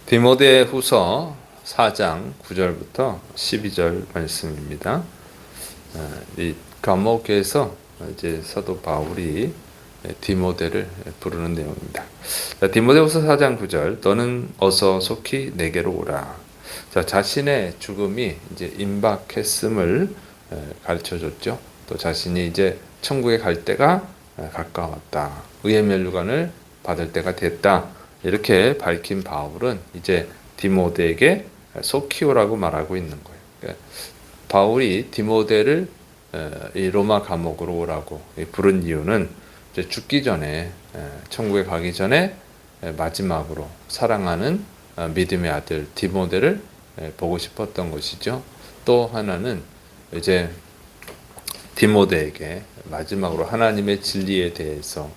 디모데후서 4장 9절부터 12절 말씀입니다. 이 감옥에서 이제 사도 바울이 디모데를 부르는 내용입니다. 디모데후서 4장 9절, 너는 어서 속히 내게로 오라. 자신의 죽음이 이제 임박했음을 가르쳐 줬죠. 또 자신이 이제 천국에 갈 때가 가까웠다. 의의 면류관을 받을 때가 됐다. 이렇게 밝힌 바울은 이제 디모데에게 속히 오라고 말하고 있는 거예요. 그러니까 바울이 디모데를 이 로마 감옥으로 오라고 부른 이유는 이제 죽기 전에, 천국에 가기 전에 마지막으로 사랑하는 믿음의 아들 디모데를 보고 싶었던 것이죠. 또 하나는 이제 디모데에게 마지막으로 하나님의 진리에 대해서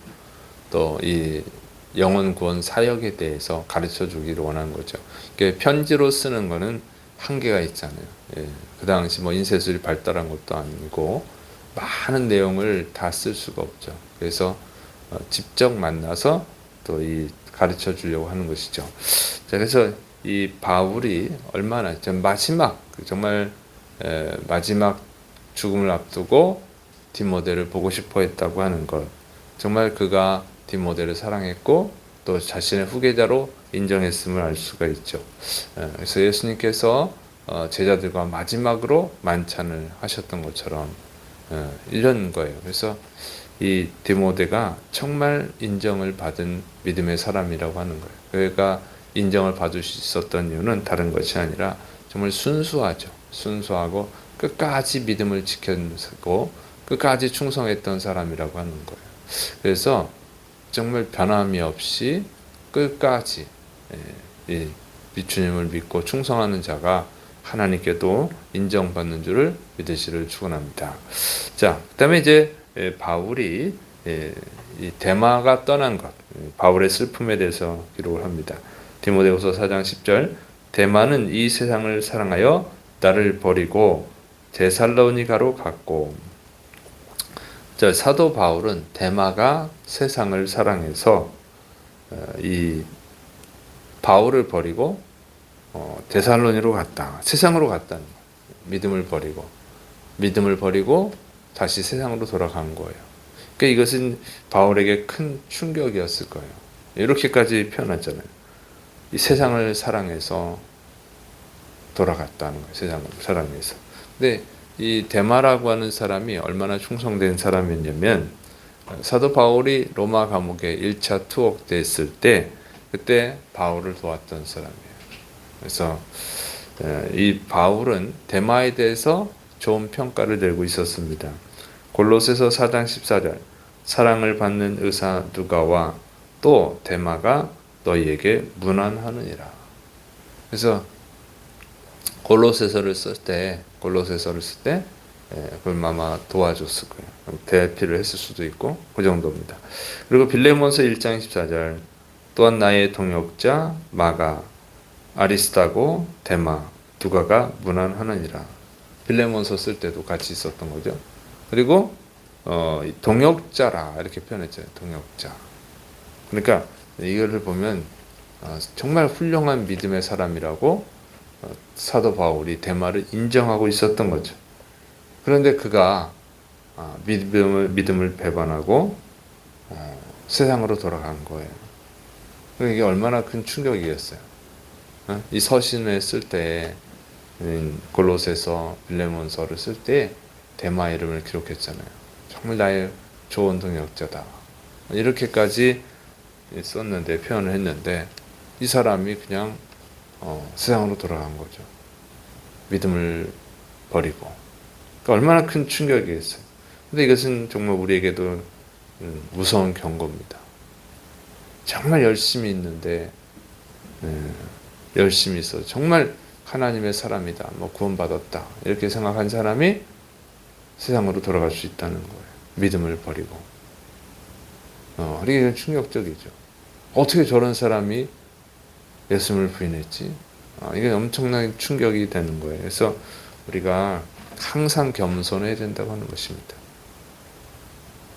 또 이 영혼 구원 사역에 대해서 가르쳐 주기를 원한 거죠. 편지로 쓰는 거는 한계가 있잖아요. 그 당시 뭐 인쇄술이 발달한 것도 아니고 많은 내용을 다 쓸 수가 없죠. 그래서 직접 만나서 또 이 가르쳐 주려고 하는 것이죠. 그래서 이 바울이 얼마나 마지막 정말 마지막 죽음을 앞두고 디모데를 보고 싶어 했다고 하는 것, 정말 그가 디모데를 사랑했고 또 자신의 후계자로 인정했음을 알 수가 있죠. 그래서 예수님께서 제자들과 마지막으로 만찬을 하셨던 것처럼 이런 거예요. 그래서 이 디모데가 정말 인정을 받은 믿음의 사람이라고 하는 거예요. 그가 인정을 받을 수 있었던 이유는 다른 것이 아니라 정말 순수하죠. 순수하고 끝까지 믿음을 지켰고 끝까지 충성했던 사람이라고 하는 거예요. 그래서 정말 변함이 없이 끝까지 주님을 믿고 충성하는 자가 하나님께도 인정받는 줄을 믿으시를 축원합니다. 자, 그다음에 이제 바울이 이 데마가 떠난 것, 바울의 슬픔에 대해서 기록을 합니다. 디모데후서 4장 10절, 데마는 이 세상을 사랑하여 나를 버리고 데살로니가로 갔고. 사도 바울은 데마가 세상을 사랑해서 이 바울을 버리고 데살로니로 갔다. 세상으로 갔다는 거예요. 믿음을 버리고 다시 세상으로 돌아간 거예요. 그러니까 이것은 바울에게 큰 충격이었을 거예요. 이렇게까지 표현하잖아요. 이 세상을 사랑해서 돌아갔다는 거예요. 세상을 사랑해서. 근데 이 데마라고 하는 사람이 얼마나 충성된 사람이었냐면 사도 바울이 로마 감옥에 1차 투옥됐을 때 그때 바울을 도왔던 사람이에요. 그래서 이 바울은 데마에 대해서 좋은 평가를 내고 있었습니다. 골로새서 4장 14절, 사랑을 받는 의사 누가와 또 데마가 너희에게 문안하느니라. 그래서 골로새서를 쓸 때 그걸 아마 도와줬을 거예요. 대피를 했을 수도 있고 그 정도입니다. 그리고 빌레몬서 1장 14절, 또한 나의 동역자 마가, 아리스타고, 데마, 두가가 문안하느니라. 빌레몬서 쓸 때도 같이 있었던 거죠. 그리고 동역자라 이렇게 표현했잖아요. 동역자. 그러니까 이거를 보면 정말 훌륭한 믿음의 사람이라고 사도 바울이 데마를 인정하고 있었던 거죠. 그런데 그가 믿음을 배반하고 세상으로 돌아간 거예요. 이게 얼마나 큰 충격이었어요. 이 서신을 쓸 때 골로새서, 빌레몬서를 쓸 때 데마 이름을 기록했잖아요. 정말 나의 좋은 동역자다. 이렇게까지 썼는데, 표현을 했는데 이 사람이 그냥 세상으로 돌아간 거죠. 믿음을 버리고. 그러니까 얼마나 큰 충격이겠어요. 근데 이것은 정말 우리에게도 무서운 경고입니다. 정말 열심히 있는데 열심히 있어 정말 하나님의 사람이다, 구원받았다 이렇게 생각한 사람이 세상으로 돌아갈 수 있다는 거예요. 믿음을 버리고. 이게 충격적이죠. 어떻게 저런 사람이 예수님을 부인했지? 이게 엄청난 충격이 되는 거예요. 그래서 우리가 항상 겸손해야 된다고 하는 것입니다.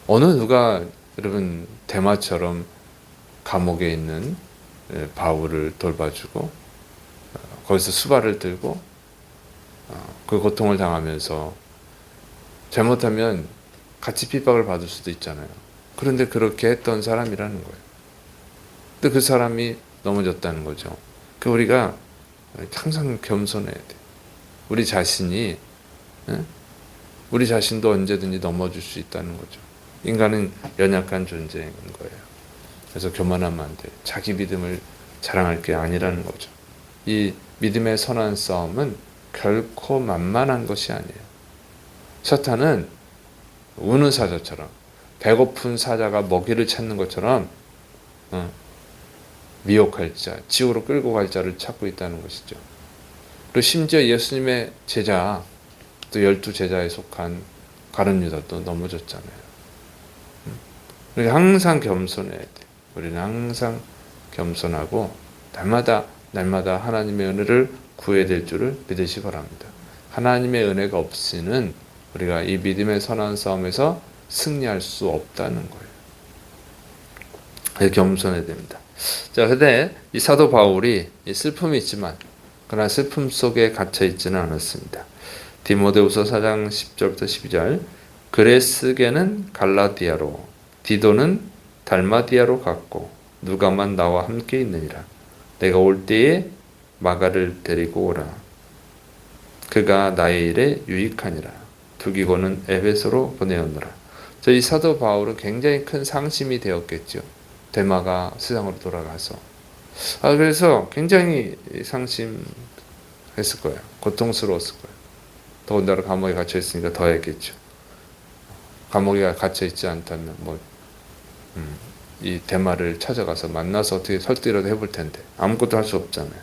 어느 누가 여러분 데마처럼 감옥에 있는 바울을 돌봐주고 거기서 수발을 들고 그 고통을 당하면서 잘못하면 같이 핍박을 받을 수도 있잖아요. 그런데 그렇게 했던 사람이라는 거예요. 근데 그 사람이 넘어졌다는 거죠. 그 우리가 항상 겸손해야 돼. 우리 자신이 우리 자신도 언제든지 넘어질 수 있다는 거죠. 인간은 연약한 존재인 거예요. 그래서 교만하면 안 돼. 자기 믿음을 자랑할 게 아니라는 거죠. 이 믿음의 선한 싸움은 결코 만만한 것이 아니에요. 사탄은 우는 사자처럼, 배고픈 사자가 먹이를 찾는 것처럼 미혹할 자, 지옥으로 끌고 갈 자를 찾고 있다는 것이죠. 그리고 심지어 예수님의 제자, 또 12제자에 속한 가룟 유다도 넘어졌잖아요. 우리가 항상 겸손해야 돼. 우리는 항상 겸손하고 날마다 하나님의 은혜를 구해야 될 줄을 믿으시기 바랍니다. 하나님의 은혜가 없이는 우리가 이 믿음의 선한 싸움에서 승리할 수 없다는 거예요. 겸손해야 됩니다. 자, 근데 이 사도 바울이 슬픔이 있지만 그러나 슬픔 속에 갇혀 있지는 않았습니다. 디모데후서 4장 10절부터 12절 그레스게는 갈라디아로 디도는 달마디아로 갔고 누가만 나와 함께 있느니라. 내가 올 때에 마가를 데리고 오라. 그가 나의 일에 유익하니라. 두기고는 에베소로 보내었노라. 이 사도 바울은 굉장히 큰 상심이 되었겠죠. 데마가 세상으로 돌아가서. 그래서 굉장히 상심했을 거예요. 고통스러웠을 거예요. 더군다나 감옥에 갇혀 있으니까 더 했겠죠. 감옥에 갇혀 있지 않다면 이 데마를 찾아가서 만나서 어떻게 설득이라도 해볼 텐데 아무것도 할 수 없잖아요.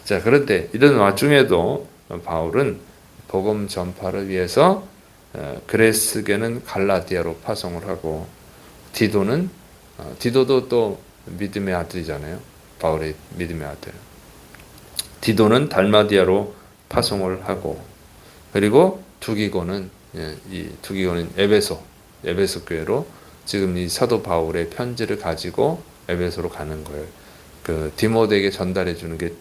자, 그런데 이런 와중에도 바울은 복음 전파를 위해서 그레스게는 갈라디아로 파송을 하고 디도도 또 믿음의 아들이잖아요. 바울의 믿음의 아들. 디도는 달마디아로 파송을 하고 그리고 두기고는 에베소 교회로 지금 이 사도 바울의 편지를 가지고 에베소로 가는 거예요. 그 디모데에게 전달해 주는 게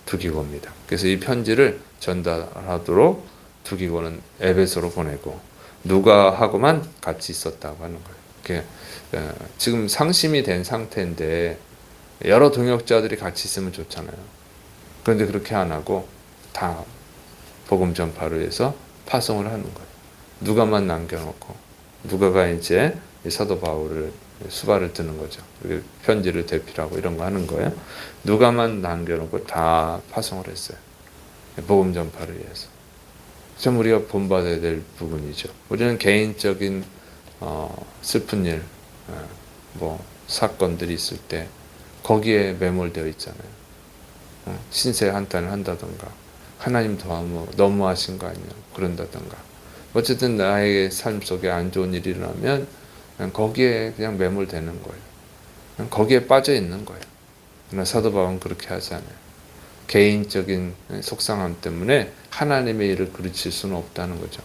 두기고입니다. 그래서 이 편지를 전달하도록 두기고는 에베소로 보내고 누가하고만 같이 있었다고 하는 거예요. 지금 상심이 된 상태인데 여러 동역자들이 같이 있으면 좋잖아요. 그런데 그렇게 안 하고 다 복음 전파를 위해서 파송을 하는 거예요. 누가만 남겨놓고 누가가 이제 사도 바울을 수발을 드는 거죠. 편지를 대필하고 이런 거 하는 거예요. 누가만 남겨놓고 다 파송을 했어요. 복음 전파를 위해서. 참 우리가 본받아야 될 부분이죠. 우리는 개인적인 슬픈 일, 사건들이 있을 때 거기에 매몰되어 있잖아요. 신세 한탄을 한다던가 하나님 너무하신 거 아니냐 그런다던가 어쨌든 나의 삶 속에 안 좋은 일이 일어나면 거기에 그냥 매몰되는 거예요. 거기에 빠져 있는 거예요. 그러나 사도 바울은 그렇게 하지 않아요. 개인적인 속상함 때문에 하나님의 일을 그르칠 수는 없다는 거죠.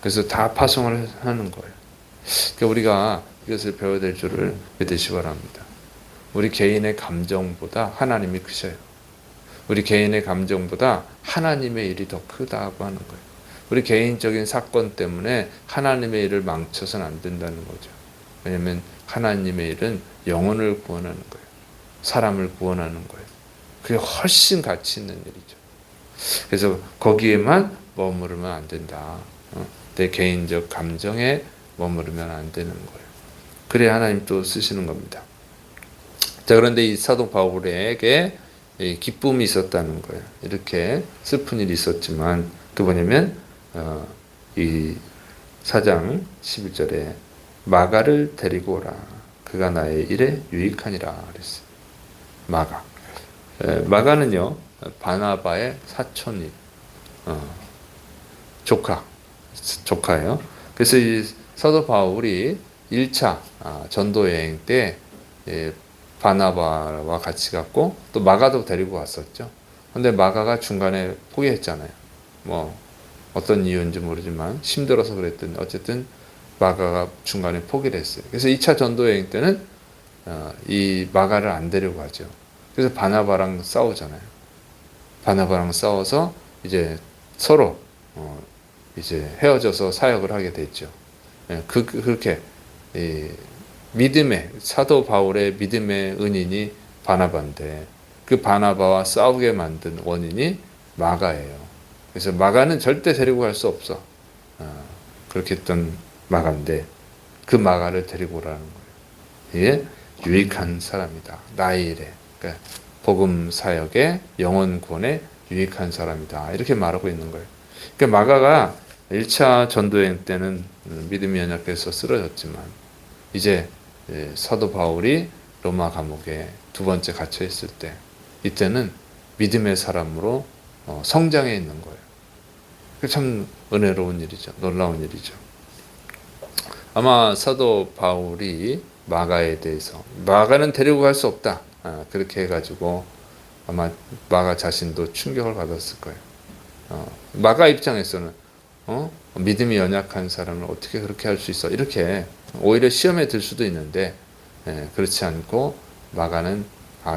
그래서 다 파송을 하는 거예요. 그러니까 우리가 이것을 배워야 될 줄을 믿으시기 바랍니다. 우리 개인의 감정보다 하나님이 크셔요. 우리 개인의 감정보다 하나님의 일이 더 크다고 하는 거예요. 우리 개인적인 사건 때문에 하나님의 일을 망쳐서는 안 된다는 거죠. 왜냐하면 하나님의 일은 영혼을 구원하는 거예요. 사람을 구원하는 거예요. 그게 훨씬 가치 있는 일이죠. 그래서 거기에만 머무르면 안 된다. 내 개인적 감정에 머무르면 안 되는 거예요. 그래야 하나님 또 쓰시는 겁니다. 자, 그런데 이 사도 바울에게 기쁨이 있었다는 거예요. 이렇게 슬픈 일이 있었지만 그 뭐냐면 이 4장 11절에 마가를 데리고 오라. 그가 나의 일에 유익하니라 그랬어요. 마가는요 바나바의 사촌이 조카예요. 그래서 이 사도 바울이 1차 전도 여행 때 바나바와 같이 갔고 또 마가도 데리고 갔었죠. 근데 마가가 중간에 포기했잖아요. 어떤 이유인지 모르지만 힘들어서 그랬더니 어쨌든 마가가 중간에 포기를 했어요. 그래서 2차 전도 여행 때는 이 마가를 안 데리고 가죠. 그래서 바나바랑 싸우잖아요. 바나바랑 싸워서 이제 서로 이제 헤어져서 사역을 하게 됐죠. 예, 그렇게 이 믿음의 사도 바울의 믿음의 은인이 바나바인데 그 바나바와 싸우게 만든 원인이 마가예요. 그래서 마가는 절대 데리고 갈 수 없어. 그렇게 했던 마가인데 그 마가를 데리고 오라는 거예요. 이게 유익한 사람이다. 나의 일에. 그러니까 복음 사역에 영혼 구원에 유익한 사람이다. 이렇게 말하고 있는 거예요. 그러니까 마가가 1차 전도여행 때는 믿음이 연약해서 쓰러졌지만 이제 사도 바울이 로마 감옥에 두 번째 갇혀 있을 때 이때는 믿음의 사람으로 성장해 있는 거예요. 참 은혜로운 일이죠. 놀라운 일이죠. 아마 사도 바울이 마가에 대해서 마가는 데리고 갈 수 없다. 그렇게 해가지고 아마 마가 자신도 충격을 받았을 거예요. 마가 입장에서는 믿음이 연약한 사람을 어떻게 그렇게 할 수 있어? 이렇게 오히려 시험에 들 수도 있는데 그렇지 않고 마가는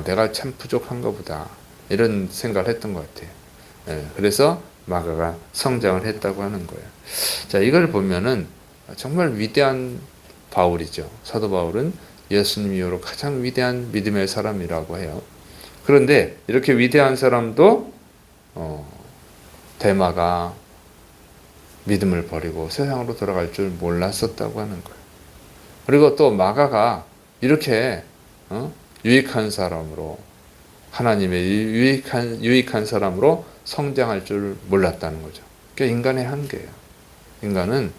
내가 참 부족한가 보다 이런 생각을 했던 것 같아요. 그래서 마가가 성장을 했다고 하는 거예요. 자, 이걸 보면은 정말 위대한 바울이죠. 사도 바울은 예수님 이후로 가장 위대한 믿음의 사람이라고 해요. 그런데 이렇게 위대한 사람도 데마가 믿음을 버리고 세상으로 돌아갈 줄 몰랐었다고 하는 거예요. 그리고 또 마가가 이렇게 유익한 사람으로 하나님의 유익한 사람으로 성장할 줄 몰랐다는 거죠. 그게 인간의 한계예요. 인간은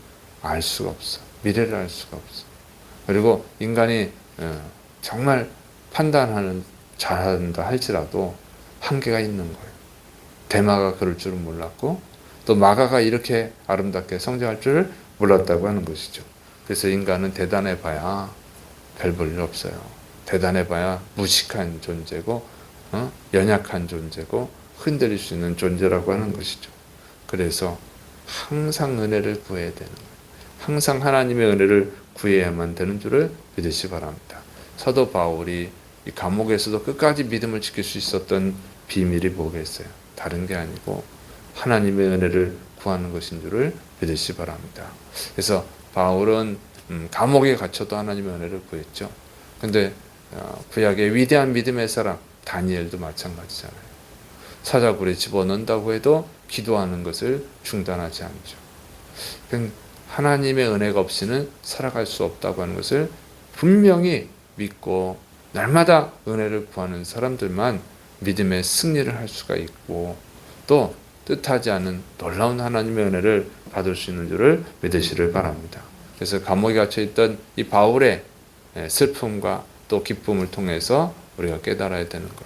알 수가 없어. 미래를 알 수가 없어. 그리고 인간이 정말 판단하는 잘한다 할지라도 한계가 있는 거예요. 데마가 그럴 줄은 몰랐고 또 마가가 이렇게 아름답게 성장할 줄 몰랐다고 하는 것이죠. 그래서 인간은 대단해봐야 별 볼 일 없어요. 대단해봐야 무식한 존재고 연약한 존재고 흔들릴 수 있는 존재라고 하는 것이죠. 그래서 항상 은혜를 구해야 되는 거예요. 항상 하나님의 은혜를 구해야만 되는 줄을 믿으시 바랍니다. 사도 바울이 이 감옥에서도 끝까지 믿음을 지킬 수 있었던 비밀이 뭐겠어요? 다른 게 아니고 하나님의 은혜를 구하는 것인 줄을 믿으시 바랍니다. 그래서 바울은 감옥에 갇혀도 하나님의 은혜를 구했죠. 근데 구약의 위대한 믿음의 사람 다니엘도 마찬가지잖아요. 사자굴에 집어넣는다고 해도 기도하는 것을 중단하지 않죠. 하나님의 은혜가 없이는 살아갈 수 없다고 하는 것을 분명히 믿고 날마다 은혜를 구하는 사람들만 믿음의 승리를 할 수가 있고 또 뜻하지 않은 놀라운 하나님의 은혜를 받을 수 있는 줄을 믿으시를 바랍니다. 그래서 감옥에 갇혀 있던 이 바울의 슬픔과 또 기쁨을 통해서 우리가 깨달아야 되는 것.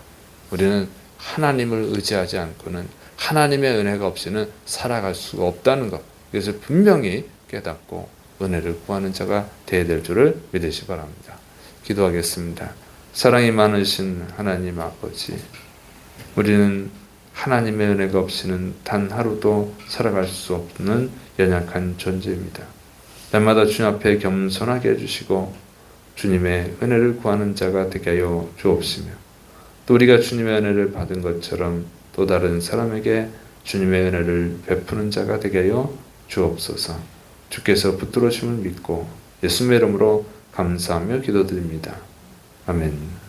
우리는 하나님을 의지하지 않고는 하나님의 은혜가 없이는 살아갈 수가 없다는 것. 그래서 분명히 깨닫고 은혜를 구하는 자가 되어야 될 줄을 믿으시 바랍니다. 기도하겠습니다. 사랑이 많으신 하나님 아버지, 우리는 하나님의 은혜가 없이는 단 하루도 살아갈 수 없는 연약한 존재입니다. 날마다 주님 앞에 겸손하게 해주시고 주님의 은혜를 구하는 자가 되게 하여 주옵시며 또 우리가 주님의 은혜를 받은 것처럼 또 다른 사람에게 주님의 은혜를 베푸는 자가 되게 하여 주옵소서. 주께서 붙들어주심을 믿고 예수님의 이름으로 감사하며 기도드립니다. 아멘.